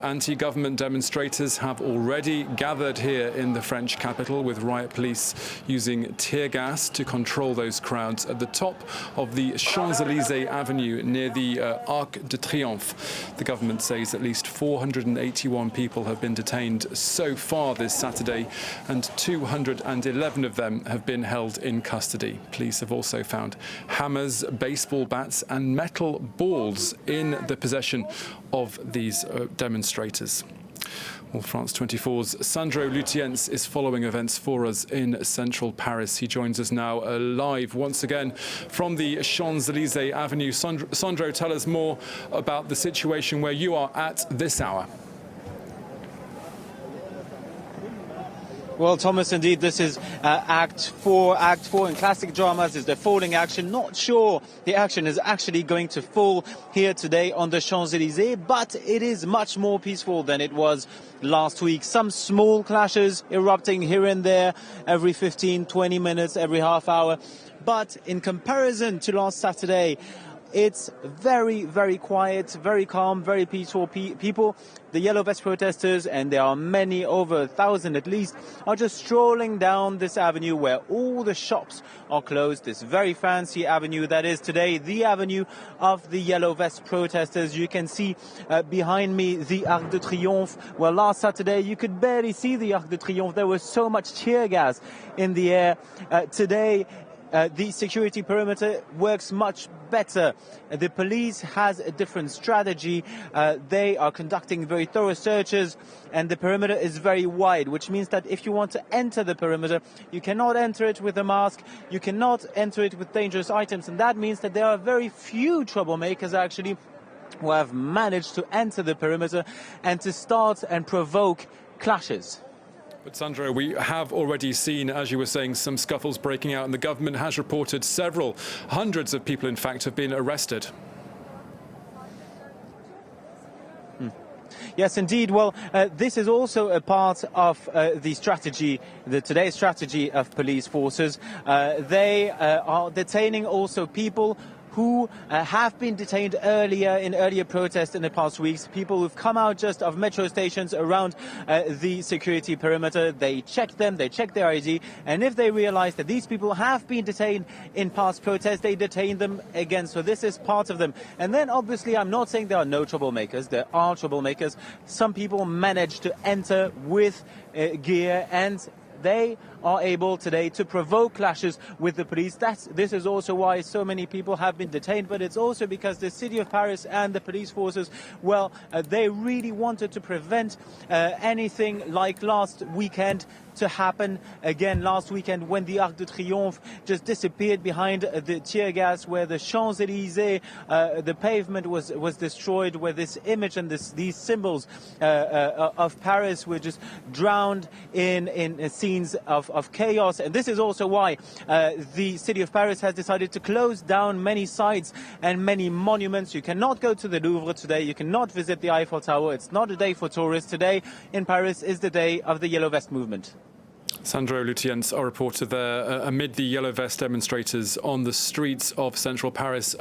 Anti-government demonstrators have already gathered here in the French capital, with riot police using tear gas to control those crowds at the top of the Champs-Élysées avenue near the Arc de Triomphe. The government says at least 481 people have been detained so far this Saturday, and 211 of them have been held in custody. Police have also found hammers, baseball bats and metal balls in the possession of these demonstrators. Well, France 24's Sandro Lutiens is following events for us in central Paris. He joins us now live once again from the Champs-Élysées avenue. Sandro, tell us more about the situation where you are at this hour. Well, Thomas, indeed, this is Act 4. Act 4 in classic dramas is the falling action. Not sure the action is actually going to fall here today on the Champs-Élysées, but it is much more peaceful than it was last week. Some small clashes erupting here and there every 15, 20 minutes, every half hour. But in comparison to last Saturday, it's very, very quiet, very calm, very peaceful. People, the yellow vest protesters, and there are many, over 1,000 at least, are just strolling down this avenue where all the shops are closed. This very fancy avenue that is today the avenue of the yellow vest protesters. You can see behind me the Arc de Triomphe. Well, last Saturday you could barely see the Arc de Triomphe. There was so much tear gas in the air. Today, the security perimeter works much better. The police has a different strategy. They are conducting very thorough searches, and the perimeter is very wide, which means that if you want to enter the perimeter, you cannot enter it with a mask, you cannot enter it with dangerous items, and that means that there are very few troublemakers actually who have managed to enter the perimeter and to start and provoke clashes. But Sandro, we have already seen, as you were saying, some scuffles breaking out, and the government has reported several hundreds of people, in fact, have been arrested. Yes, indeed. Well, this is also a part of the strategy, today's strategy of police forces. They are detaining also people who have been detained in earlier protests in the past weeks, people who've come out just of metro stations around the security perimeter. They check them, they check their ID, and if they realize that these people have been detained in past protests, they detain them again. So this is part of them. And then obviously I'm not saying there are no troublemakers, there are troublemakers. Some people manage to enter with gear, and they are able today to provoke clashes with the police. This is also why so many people have been detained, but it's also because the city of Paris and the police forces, well, they really wanted to prevent anything like last weekend to happen again. Last weekend, when the Arc de Triomphe just disappeared behind the tear gas, where the Champs-Élysées, the pavement was destroyed, where this image and these symbols of Paris were just drowned in scenes of chaos. And this is also why the city of Paris has decided to close down many sites and many monuments. You cannot go to the Louvre today. You cannot visit the Eiffel Tower. It's not a day for tourists. Today in Paris is the day of the Yellow Vest movement. Sandro Lutiens, our reporter there, amid the yellow vest demonstrators on the streets of central Paris.